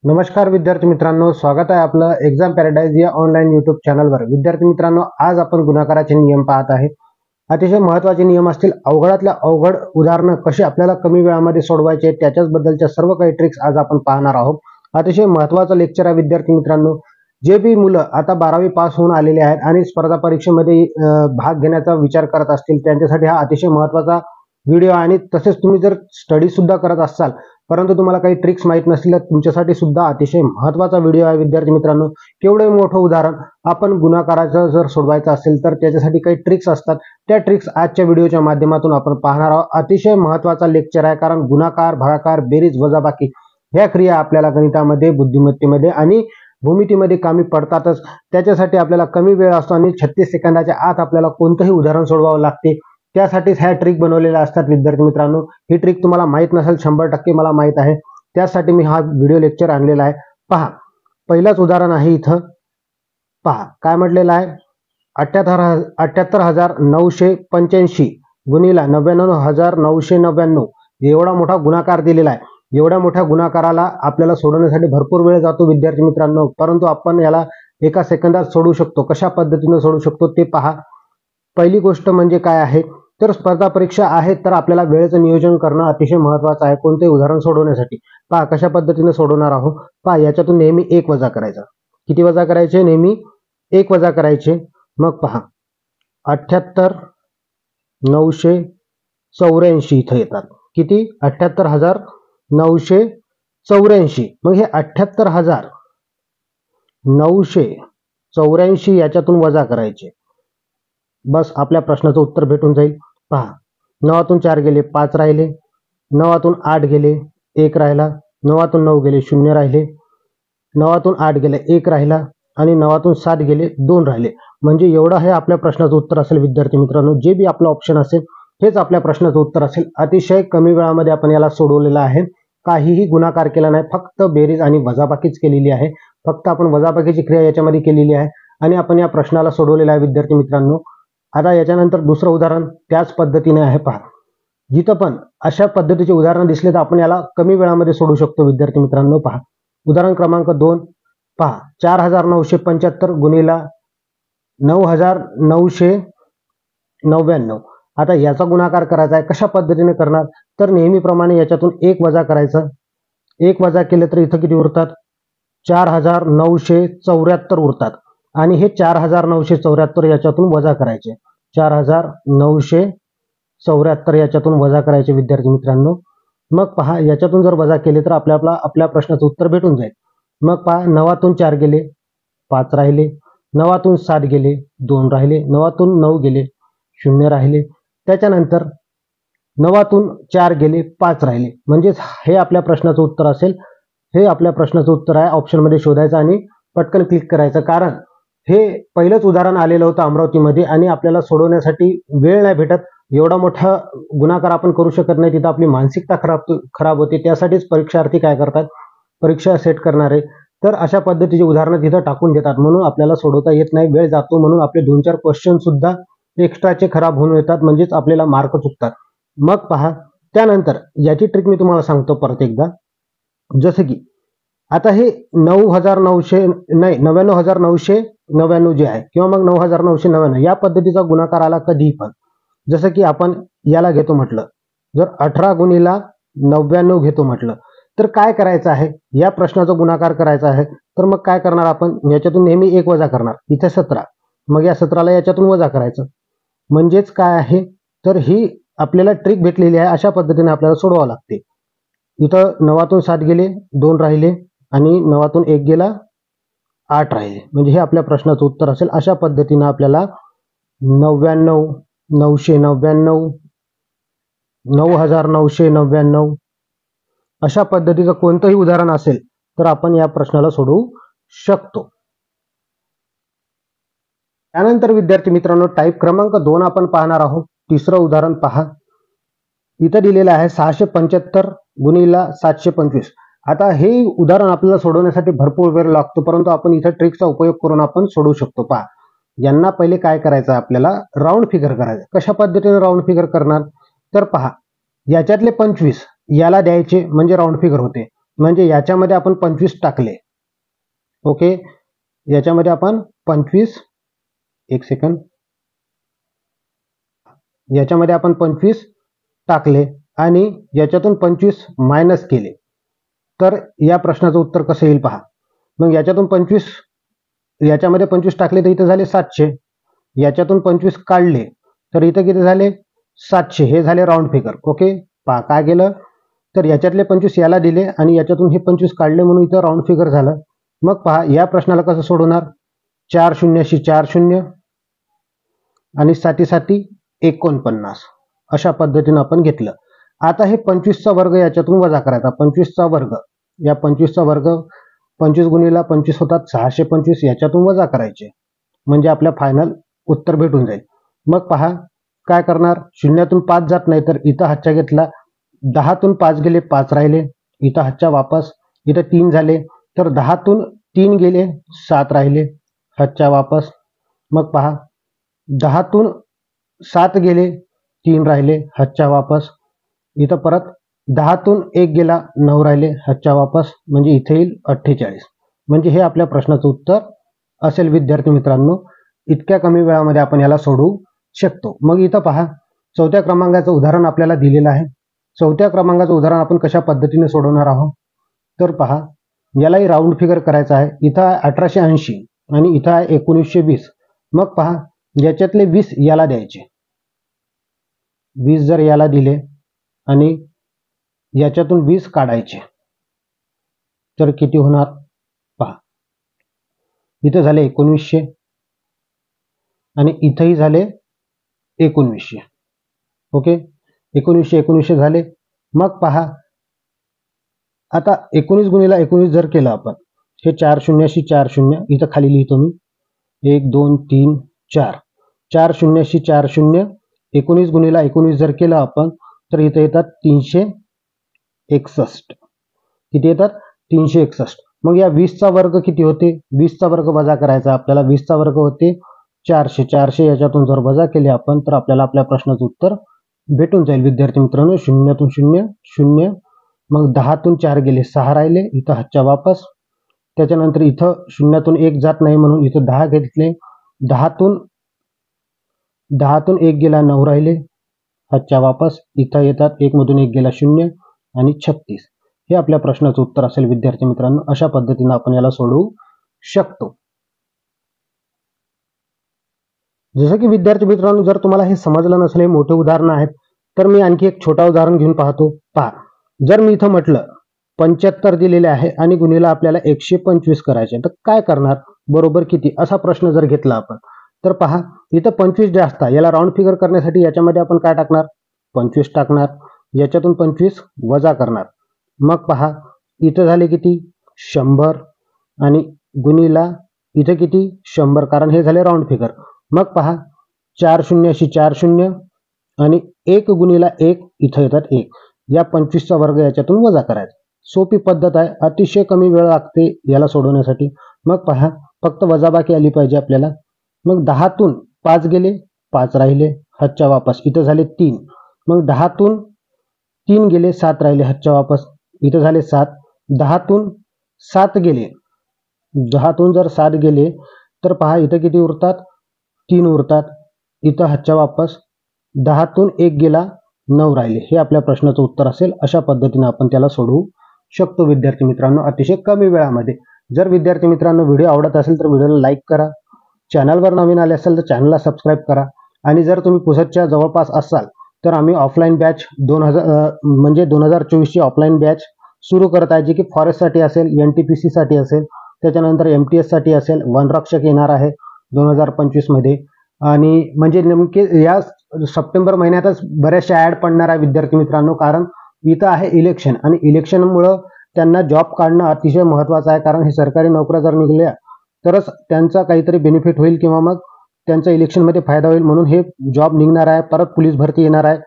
नमस्कार विद्यार्थी मित्रांनो, स्वागत आहे आपलं एक्झाम पॅराडाइज या ऑनलाईन यूट्यूब चॅनलवर। विद्यार्थी मित्रांनो, आज आपण गुणाकाराचे नियम पाहत आहे। अतिशय महत्त्वाचे नियम असतील। अवघडातल्या अवघड उदाहरणं कशी आपल्याला कमी वेळामध्ये सोडवायचे त्याच्याच बद्दलच्या सर्व काही ट्रिक्स आज आपण पाहणार आहोत। अतिशय महत्त्वाचं लेक्चर आहे विद्यार्थी मित्रांनो। जे बी मुलं आता 12वी पास होऊन आलेले आहेत आणि स्पर्धा परीक्षेमध्ये भाग घेण्याचा विचार करत असतील त्यांच्यासाठी हा अतिशय महत्त्वाचा व्हिडिओ आहे। आणि तसेच तुम्ही जर स्टडी सुद्धा करत असाल परंतु तुम्हाला काही ट्रिक्स माहित नसतील तर तुमच्यासाठी सुद्धा अतिशय महत्त्वाचा व्हिडिओ आहे विद्यार्थी मित्रांनो। केवढे मोठं उदाहरण आपण गुणाकाराचं जर सोडवायचं असेल तर त्याच्यासाठी काही ट्रिक्स असतात, त्या ट्रिक्स आजच्या व्हिडिओच्या माध्यमातून आपण पाहणार आहोत। अतिशय महत्त्वाचा लेक्चर आहे, कारण गुणाकार, भागाकार, बेरीज, वजाबाकी ह्या क्रिया आपल्याला गणितामध्ये, बुद्धिमत्तेमध्ये आणि भूमितीमध्ये कामी पडतातच। त्याच्यासाठी आपल्याला कमी वेळ असतो आणि 36 सेकंदाच्या आत आपल्याला कोणतंही उदाहरण सोडवावं लागते। त्यासाठीच ह्या ट्रिक बनवलेल्या असतात विद्यार्थी मित्रांनो। ही ट्रिक तुम्हाला माहित नसेल 100% मला माहित आहे, त्यासाठी मी हा व्हिडिओ लेक्चर आणलेला आहे। पहा, पहिलाच उदाहरण आहे इथं। पहा काय म्हटलेलं आहे, 78,985 गुणिला 99,999 एवढा मोठा गुणाकार दिलेला आहे। एवढ्या मोठ्या गुणाकाराला आपल्याला सोडवण्यासाठी भरपूर वेळ जातो विद्यार्थी मित्रांनो, परंतु आपण याला एका सेकंदात सोडवू शकतो। कशा पद्धतीने सोडवू शकतो ते पहा। पहिली गोष्ट म्हणजे काय आहे, तर स्पर्धा परीक्षा आहे तर आपल्याला वेळेचं नियोजन करणं अतिशय महत्त्वाचं आहे कोणतेही उदाहरण सोडवण्यासाठी। पहा कशा पद्धतीने सोडवणार आहोत। पहा, याच्यातून नेहमी 1 वजा करायचा। किती वजा करायचे? नेहमी 1 वजा करायचे। मग पहा 78,984 इथं येतात। किती? 78,984। मग हे 78,984 याच्यातून वजा करायचे। बस आपल्या प्रश्नाचं उत्तर भेटून जाईल। पहा, 9तून 4 गेले 5 राहिले, 9तून 8 गेले 1 राहिला, 9तून 9 गेले 0 राहिले, 9तून 8 गेले 1 राहिला आणि 9तून 7 गेले 2 राहिले। म्हणजे एवढं हे आपल्या प्रश्नाचं उत्तर असेल विद्यार्थी मित्रांनो। जे बी आपलं ऑप्शन असेल हेच आपल्या प्रश्नाचं उत्तर असेल। अतिशय कमी वेळामध्ये आपण याला सोडवलेलं आहे। काहीही गुणाकार केला नाही, फक्त बेरीज आणि वजाबाकीच केलेली आहे। फक्त आपण वजाबाकीची क्रिया याच्यामध्ये केलेली आहे आणि आपण या प्रश्नाला सोडवलेला आहे विद्यार्थी मित्रांनो। आता याच्यानंतर दुसरं उदाहरण त्याच पद्धतीने आहे। पहा, जिथं पण अशा पद्धतीचे उदाहरण दिसले तर आपण याला कमी वेळामध्ये सोडवू शकतो विद्यार्थी मित्रांनो। पहा उदाहरण क्रमांक 2। पहा 4,975 गुणिला 9,999। आता याचा गुणाकार करायचा आहे। कशा पद्धतीने करणार, तर नेहमीप्रमाणे याच्यातून 1 वजा करायचं। 1 वजा केलं तर इथं किती उरतात? 4,974 उरतात आणि हे 4,974 याच्यातून वजा करायचे। 4,974 याच्यातून वजा करायचे विद्यार्थी मित्रांनो। मग पहा, याच्यातून जर वजा केले तर आपल्या प्रश्नाचं उत्तर भेटून जाईल। मग पहा, 9तून 4 गेले 5 राहिले, 9तून 7 गेले 2 राहिले, 9तून 9 गेले 0 राहिले, त्याच्यानंतर 9तून 4 गेले 5 राहिले। म्हणजेच हे आपल्या प्रश्नाचं उत्तर असेल। हे आपल्या प्रश्नाचं उत्तर आहे। ऑप्शनमध्ये शोधायचं आणि पटकन क्लिक करायचं, कारण हे पहिलंच उदाहरण आलेलं होतं अमरावतीमध्ये आणि आपल्याला सोडवण्यासाठी वेळ नाही भेटत। एवढा मोठा गुणाकार आपण करू शकत नाही, तिथं आपली मानसिकता खराब होते। त्यासाठीच परीक्षार्थी काय करतात, परीक्षा सेट करणारे तर अशा पद्धतीची उदाहरणं तिथं टाकून देतात, म्हणून आपल्याला सोडवता येत नाही, वेळ जातो, म्हणून आपले 2-4 क्वेश्चन सुद्धा एक्स्ट्राचे खराब होऊन येतात, म्हणजेच आपल्याला मार्क चुकतात। मग पहा, त्यानंतर याची ट्रिक मी तुम्हाला सांगतो परत एकदा। जसं की आता हे 99,999 जे आहे किंवा मग 9,999 या पद्धतीचा गुणाकार आला कधीही पण। जसं की आपण याला घेतो म्हटलं, जर 18 गुणिला 99 घेतो म्हटलं तर काय करायचं आहे, या प्रश्नाचा गुणाकार करायचा आहे तर मग काय करणार आपण, याच्यातून नेहमी 1 वजा करणार। इथे 17, मग या 17ला याच्यातून वजा करायचं। म्हणजेच काय आहे, तर ही आपल्याला ट्रिक भेटलेली आहे। अशा पद्धतीने आपल्याला सोडवावं लागते। इथं 9तून 7 गेले 2 राहिले आणि 9तून 1 गेला 8 राहिले, म्हणजे हे आपल्या प्रश्नाचं उत्तर असेल। अशा पद्धतीने आपल्याला 99, 999, 9,999 अशा पद्धतीचं कोणतंही उदाहरण असेल तर आपण या प्रश्नाला सोडवू शकतो। त्यानंतर विद्यार्थी मित्रांनो, टाईप क्रमांक 2 आपण पाहणार आहोत। तिसरं उदाहरण पहा, इथं दिलेलं आहे 675 गुणिला 725। आता हे उदाहरण आपल्याला सोडवण्यासाठी भरपूर वेळ लागतो, परंतु आपण इथं ट्रिकचा उपयोग करून आपण सोडवू शकतो। पहा, यांना पहिले काय करायचं, आपल्याला राऊंड फिगर करायचं। कशा पद्धतीने राऊंड फिगर करणार, तर पहा, याच्यातले 25 याला द्यायचे म्हणजे राऊंड फिगर होते। म्हणजे याच्यामध्ये आपण 25 टाकले. ओके, याच्यामध्ये आपण 25, एक सेकंड, याच्यामध्ये आपण 25 टाकले आणि याच्यातून 25 मायनस केले, तर या प्रश्नाचं उत्तर कसं येईल पहा. मग याच्यातून 25, याच्यामध्ये 25 टाकले तर इथं झाले 700, याच्यातून 25 काढले तर इथं किती झाले 700, हे झाले राऊंड फिगर. ओके, पहा काय केलं, तर याच्यातले 25 याला दिले आणि याच्यातून हे 25 काढले म्हणून इथं राऊंड फिगर झालं. मग पहा या प्रश्नाला कसं सोडवणार, 4 शून्याशी 4 शून्य आणि 7 7 49, अशा पद्धतीनं आपण घेतलं. आता हे 25चा वर्ग याच्यातून वजा करायचा. 25चा वर्ग, या 25चा वर्ग 25 गुणिला 25 होतात 625, याच्यातून वजा करायचे म्हणजे आपल्या फायनल उत्तर भेटून जाईल. मग पहा काय करणार, शून्यातून 5 जात नाही तर इथं हातच्या घेतला, 10तून 5 गेले 5 राहिले, इथं हातच्या वापस, इथं 3 झाले तर 10तून 3 गेले 7 राहिले, हातच्या वापस. मग पहा 10तून 7 गेले 3 राहिले, हातच्या वापस. इथं परत 10तून 1 गेला 9 राहिले, हातच्या वापस, म्हणजे इथे येईल 48. म्हणजे हे आपल्या प्रश्नाचं उत्तर असेल विद्यार्थी मित्रांनो. इतक्या कमी वेळामध्ये आपण याला सोडवू शकतो. मग इथं पहा 4थ्या क्रमांकाचं उदाहरण आपल्याला दिलेलं आहे. 4थ्या क्रमांकाचं उदाहरण आपण कशा पद्धतीने सोडवणार आहोत, तर पहा यालाही राऊंड फिगर करायचं आहे. इथं आहे 1880 आणि इथं आहे 1920. मग पहा याच्यातले 20 याला द्यायचे, 20 जर याला दिले आणि याच्यातून 20 काढायचे तर किती होणार पहा. इथं झाले 1900 आणि इथंही झाले 1900. ओके, 1900 झाले. मग पहा आता 19 गुणिला 19 जर केलं आपण, हे 4 शून्याशी 4 शून्य, इथं खाली लिहितो मी 1 2 3 4, 4 शून्याशी 4 शून्य, 19 गुणिला 19 जर केलं आपण तर इथं येतात 361. किती येतात 361. मग या 20चा वर्ग किती होते, 20चा वर्ग वजा करायचा आपल्याला. 20चा वर्ग होते 400, 400 याच्यातून जर वजा केले आपण तर आपल्याला आपल्या प्रश्नाचं उत्तर भेटून जाईल विद्यार्थी मित्रांनो. शून्यातून 0 0, मग 10तून 4 गेले 6 राहिले, इथं हातच्या वापस. त्याच्यानंतर इथं शून्यातून 1 जात नाही म्हणून इथं 10 घेतले, 10तून 1 गेला 9 राहिले, हातच्या वापस. इथं येतात 1 मधून 1 गेला 0 आणि 36. हे आपल्या प्रश्नाचं उत्तर असेल विद्यार्थी मित्रांनो. अशा पद्धतीने आपण याला सोडवू शकतो. जसं की विद्यार्थी मित्रांनो, जर तुम्हाला हे समजलं नसेल, हे मोठे उदाहरण आहेत, तर मी आणखी एक छोटा उदाहरण घेऊन पाहतो. पहा, जर मी इथं म्हटलं 75 दिलेले आहे आणि गुणिला आपल्याला 125 करायचे, तर काय करणार, बरोबर किती, असा प्रश्न जर घेतला आपण तर पहा इथं 25 जास्त आहे. याला राऊंड फिगर करण्यासाठी याच्यामध्ये आपण काय टाकणार, 25 टाकणार, याच्यातून 25 वजा करणार. मग पहा इथं झाले किती 100 आणि गुणिला इथं किती 100, कारण हे झाले राऊंड फिगर. मग पहा 4 शून्याशी 4 शून्य आणि 1 गुणिला 1 इथं येतात 1. या 25चा वर्ग याच्यातून वजा करायचा. सोपी पद्धत आहे, अतिशय कमी वेळ लागते याला सोडवण्यासाठी. मग पहा फक्त वजाबाकी आली पाहिजे आपल्याला. मग 10तून 5 गेले 5 राहिले, हातच्या वापस. इथं झाले 3. मग 10तून 3 गेले 7 राहिले, हातच्या वापस. इथं झाले 7. 10तून 7 गेले, 10तून जर 7 गेले तर पहा इथं किती उरतात 3 उरतात, इथं हातच्या वापस. 10तून 1 गेला 9 राहिले. हे आपल्या प्रश्नाचं उत्तर असेल. अशा पद्धतीने आपण त्याला सोडवू शकतो विद्यार्थी मित्रांनो, अतिशय कमी वेळामध्ये. जर विद्यार्थी मित्रांनो व्हिडिओ आवडत असेल तर व्हिडिओला लाईक करा, चॅनलवर नवीन आले असेल तर चॅनलला सबस्क्राईब करा. आणि जर तुम्ही पुसदच्या जवळपास असाल तर आम्ही ऑफलाईन बॅच 2024ची ऑफलाईन बॅच सुरू करत आहे, जी की फॉरेस्टसाठी असेल, NTPC साठी असेल, त्याच्यानंतर MTS साठी असेल. वनरक्षक येणार आहे 2025 मध्ये. आणि म्हणजे नेमके या सप्टेंबर महिन्यातच बऱ्याचशा ॲड पडणार आहे विद्यार्थी मित्रांनो, कारण इथं आहे इलेक्शन आणि इलेक्शनमुळं त्यांना जॉब काढणं अतिशय महत्त्वाचं आहे. कारण हे सरकारी नोकऱ्या जर निघल्या तरच त्यांचा काहीतरी बेनिफिट होईल किंवा मग त्यांचा इलेक्शनमध्ये फायदा होईल, म्हणून हे जॉब निघणार आहे. परत पोलीस भरती येणार आहे,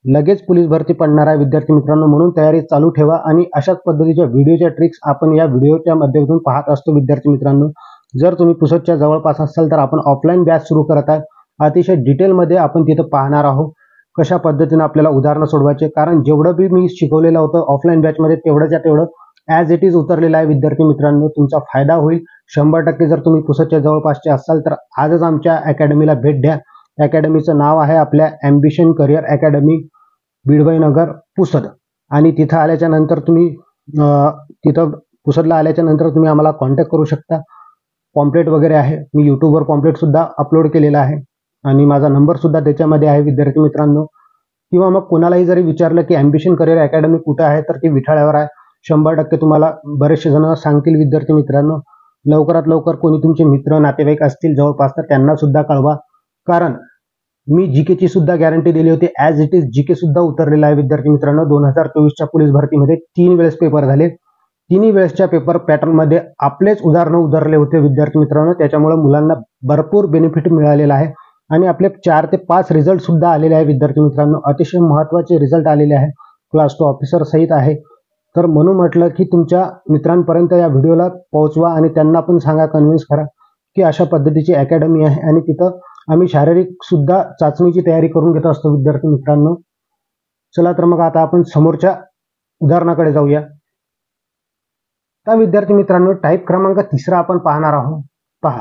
लगेच पोलीस भरती पडणार आहे विद्यार्थी मित्रांनो, म्हणून तयारी चालू ठेवा. आणि अशाच पद्धतीच्या व्हिडिओच्या ट्रिक्स आपण या व्हिडिओच्या माध्यमातून पाहत असतो विद्यार्थी मित्रांनो. जर तुम्ही पुसदच्या जवळपास असाल तर आपण ऑफलाईन बॅच सुरू करत आहे. अतिशय डिटेलमध्ये आपण तिथं पाहणार आहोत कशा पद्धतीने आपल्याला उदाहरणं सोडवायचे. कारण जेवढं बी मी शिकवलेलं होतं ऑफलाईन बॅचमध्ये तेवढंच्या तेवढं ॲज इट इज उतरलेला आहे विद्यार्थी मित्रांनो. तुमचा फायदा होईल 100%. जर तुम्ही पुसदच्या जवळपासचे असाल तर आजच आमच्या अकॅडमीला भेट द्या. अकॅडमीचं नाव आहे आपल्या ॲम्बिशन करिअर अकॅडमी, बिडबाईनगर, पुसद. आणि तिथं आल्याच्या नंतर तुम्ही तिथं पुसदला आल्याच्या नंतर तुम्ही आम्हाला कॉन्टॅक्ट करू शकता. पॉम्पलेट वगैरे आहे, मी यूट्यूबवर पॉम्पलेटसुद्धा अपलोड केलेला आहे आणि माझा नंबरसुद्धा त्याच्यामध्ये आहे विद्यार्थी मित्रांनो. किंवा मग कोणालाही जरी विचारलं की ॲम्बिशन करिअर अकॅडमी कुठं आहे तर ती विठाळ्यावर आहे. 100% तुम्हाला बरेचसे जण सांगतील विद्यार्थी मित्रांनो. लवकरात लवकर कोणी तुमचे मित्र नातेवाईक असतील जवळपास तर त्यांना सुद्धा कळवा. कारण मी जीकेची सुद्धा गॅरंटी दिली होती. ॲज इट इज जीके सुद्धा उतरलेला आहे विद्यार्थी मित्रांनो. 2024च्या पोलीस भरतीमध्ये 3 वेळेस पेपर झाले. तिन्ही वेळेसच्या पेपर पॅटर्नमध्ये आपलेच उदाहरणं उतरले होते विद्यार्थी मित्रांनो. त्याच्यामुळे मुलांना भरपूर बेनिफिट मिळालेला आहे आणि आपले 4 ते 5 रिझल्ट सुद्धा आलेले आहे विद्यार्थी मित्रांनो. अतिशय महत्त्वाचे रिझल्ट आलेले आहे, क्लास 2 ऑफिसर सहित आहे. तर म्हणून म्हटलं की तुमच्या मित्रांपर्यंत या व्हिडिओला पोहोचवा आणि त्यांना पण सांगा, कन्व्हिन्स करा की अशा पद्धतीची अकॅडमी आहे आणि तिथं आम्ही शारीरिक सुद्धा चाचणीची तयारी करून घेत असतो विद्यार्थी मित्रांनो. चला तर मग आता आपण समोरच्या उदाहरणाकडे जाऊया. आता विद्यार्थी मित्रांनो टाईप क्रमांक 3 आपण पाहणार आहोत. पहा,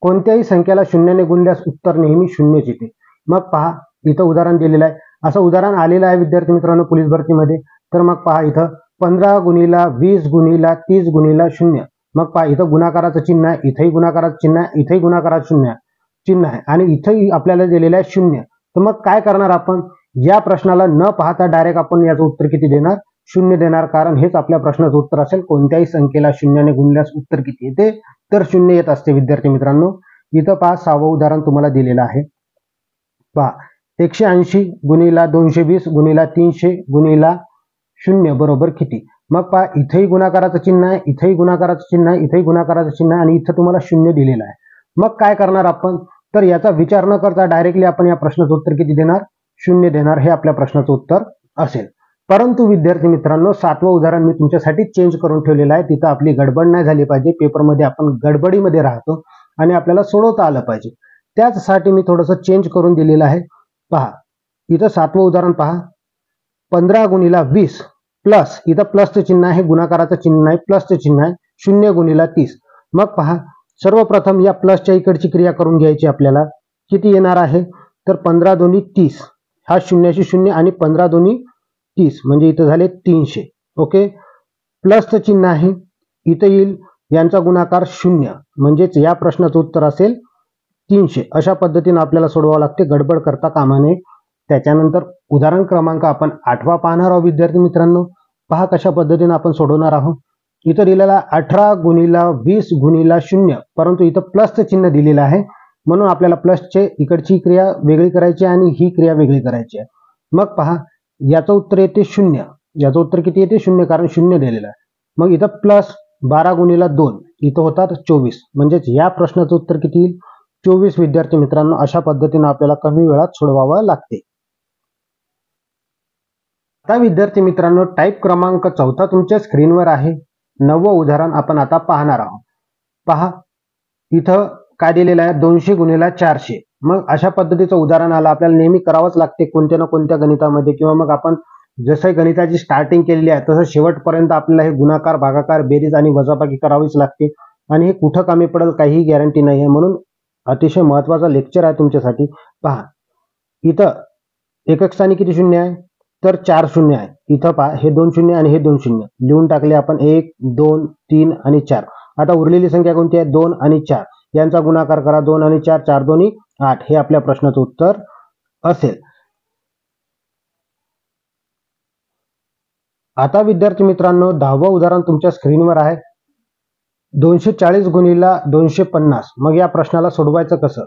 कोणत्याही संख्येला 0 ने गुणल्यास उत्तर नेहमी 0च येते. मग पहा इथं उदाहरण दिलेलं आहे. असं उदाहरण आलेलं आहे विद्यार्थी मित्रांनो पोलीस भरतीमध्ये. तर मग पहा इथं 15 गुणिला 20 गुणिला 30 गुणिला 0. मग पहा इथं गुणाकाराचं चिन्ह आहे, इथंही गुणाकाराचं चिन्ह आहे, इथंही गुणाकाराचं चिन्ह आहे आणि इथंही आपल्याला दिलेलं आहे 0. तर मग काय करणार आपण, या प्रश्नाला न पाहता डायरेक्ट आपण याचं उत्तर किती देणार, 0 देणार. कारण हेच आपल्या प्रश्नाचं उत्तर असेल. कोणत्याही संख्येला 0 ने गुणल्यास उत्तर किती येते, तर 0 येत असते विद्यार्थी मित्रांनो. इथं पहा 6वं उदाहरण तुम्हाला दिलेलं आहे. पहा 180 गुणिला 220 गुणिला 300 गुणिला 0 बरोबर किती. मग पहा इथंही गुणाकाराचं चिन्ह आहे, इथंही गुणाकाराचं चिन्ह आहे, इथंही गुणाकाराचं चिन्ह आहे आणि इथं तुम्हाला 0 दिलेलं आहे. मग काय करणार आपण, तर याचा विचार न करता डायरेक्टली आपण या प्रश्नाचं उत्तर किती देणार, 0 देणार. हे आपल्या प्रश्नाचं उत्तर असेल. परंतु विद्यार्थी मित्रांनो 7वं उदाहरण मी तुमच्यासाठी चेंज करून ठेवलेलं आहे. तिथं आपली गडबड नाही झाली पाहिजे. पेपरमध्ये आपण गडबडीमध्ये राहतो आणि आपल्याला सोडवता आलं पाहिजे. त्याचसाठी मी थोडंसं चेंज करून दिलेलं आहे. पहा इथं 7वं उदाहरण पहा, 15 गुणिला 20 प्लस, इथं प्लसचं चिन्ह आहे, गुणाकाराचं चिन्ह नाही, प्लसचं चिन्ह आहे, 0 गुणिला 30. मग पहा सर्वप्रथम या प्लसच्या इकडची क्रिया करून घ्यायची आपल्याला. किती येणार आहे, तर 15 दोन्ही 30, हा 0शी 0 आणि 15 दोन्ही 30 म्हणजे इथं झाले 300. ओके, प्लसचं चिन्ह आहे, इथं येईल यांचा गुणाकार 0 म्हणजेच या प्रश्नाचं उत्तर असेल 300. अशा पद्धतीने आपल्याला सोडवावं लागते, गडबड करता कामा नये. त्याच्यानंतर उदाहरण क्रमांक आपण 8वा पाहणार आहोत विद्यार्थी मित्रांनो. पहा कशा पद्धतीने आपण सोडवणार आहोत. इथं दिलेला 18 गुणिला 20 गुणिला 0, परंतु इथं प्लसचं चिन्ह दिलेलं आहे म्हणून आपल्याला प्लसचे इकडची क्रिया वेगळी करायची आणि ही क्रिया वेगळी करायची आहे. मग पहा याचं उत्तर येते 0. याचं उत्तर किती येते, 0, कारण 0 दिलेलं आहे. मग इथं प्लस 12 गुणिला 2, इथं होतात 24, म्हणजेच या प्रश्नाचं उत्तर किती येईल, 24 विद्यार्थी मित्रांनो. अशा पद्धतीने आपल्याला कमी वेळात सोडवावं लागते. आता विद्यार्थी मित्रांनो टाईप क्रमांक 4 तुमच्या स्क्रीनवर आहे. 9वं उदाहरण आपण आता पाहणार आहोत. पहा इथं काय दिलेलं आहे, 200 गुणिला 400. मग अशा पद्धतीचं उदाहरण आलं आपल्याला नेहमी करावंच लागते कोणत्या ना कोणत्या गणितामध्ये. किंवा मग आपण जसं गणिताची स्टार्टिंग केलेली आहे तसं शेवटपर्यंत आपल्याला हे गुणाकार, भागाकार, बेरीज आणि वजाबाकी करावीच लागते आणि हे कुठं कमी पडेल काहीही गॅरंटी नाही आहे. म्हणून अतिशय महत्त्वाचा लेक्चर आहे तुमच्यासाठी. पहा इथं एकक स्थानी किती शून्य आहे, तर 4 शून्य आहे. इथं पहा हे 2 शून्य आणि हे 2 शून्य लिहून टाकले आपण. 1 2 3 आणि 4. आता उरलेली संख्या कोणती आहे, 2 आणि 4. यांचा गुणाकार करा, 2 आणि 4, 4 दोन्ही 8. हे आपल्या प्रश्नाचं उत्तर असेल. आता विद्यार्थी मित्रांनो 10वं उदाहरण तुमच्या स्क्रीनवर आहे. 240 गुणिला 250. मग या प्रश्नाला सोडवायचं कसं,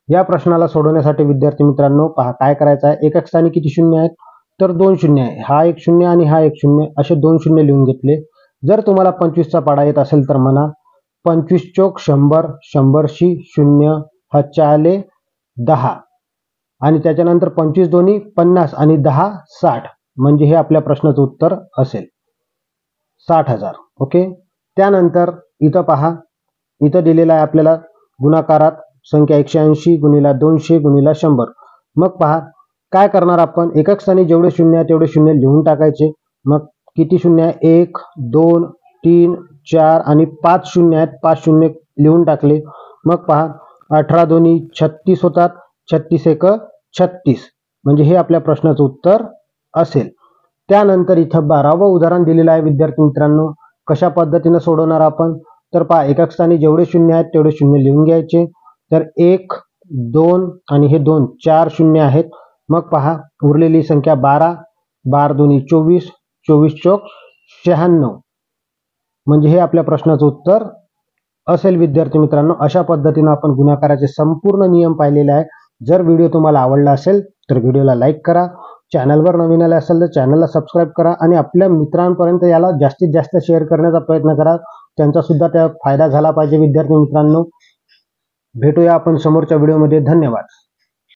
या प्रश्नाला सोडवण्यासाठी विद्यार्थी मित्रांनो पहा काय करायचं आहे. एकक स्थानी किती शून्य आहेत, तर 2 शून्य आहे. हा एक शून्य आणि हा एक शून्य, असे 2 शून्य लिहून घेतले. जर तुम्हाला 25चा पाडा येत असेल तर म्हणा 25 चोक 100, 100शी 0, हातचे आले 10 आणि त्याच्यानंतर 25 दोन्ही 50 आणि 10 60, म्हणजे हे आपल्या प्रश्नाचं उत्तर असेल 60,000. ओके, त्यानंतर इथं पहा, इथं दिलेलं आहे आपल्याला गुणाकारात संख्या 180 गुणिला 200 गुणिला 100. मग पहा काय करणार आपण, एकक स्थानी जेवढे शून्य आहे तेवढे शून्य लिहून टाकायचे. मग किती शून्य आहे, 1 2 3 4 आणि 5 शून्य आहेत, 5 शून्य लिहून टाकले. मग पहा 18 दोन्ही 36 होतात, 36 एक 36, म्हणजे हे आपल्या प्रश्नाचं उत्तर असेल. त्यानंतर इथं 12वं उदाहरण दिलेलं आहे विद्यार्थी मित्रांनो. कशा पद्धतीने सोडवणार आपण, तर पहा एकक स्थानी जेवढे शून्य आहेत तेवढे शून्य लिहून घ्यायचे. तर 1 2 आणि हे 2 4 शून्य आहेत. मग पहा उरलेली संख्या 12, 12 दोन्ही 24, 24 चौक 96, म्हणजे हे आपल्या प्रश्नाचं उत्तर असेल विद्यार्थी मित्रांनो. अशा पद्धतीने आपण गुणाकाराचे संपूर्ण नियम पाहिलेले आहे. जर व्हिडिओ तुम्हाला आवडला असेल तर व्हिडिओला लाईक करा, चॅनलवर नवीन आले असेल तर चॅनलला सबस्क्राईब करा आणि आपल्या मित्रांपर्यंत याला जास्तीत जास्त शेअर करण्याचा प्रयत्न करा, त्यांचा सुद्धा त्या फायदा झाला पाहिजे. विद्यार्थी मित्रांनो, भेटूया आपण समोरच्या व्हिडिओमध्ये. धन्यवाद.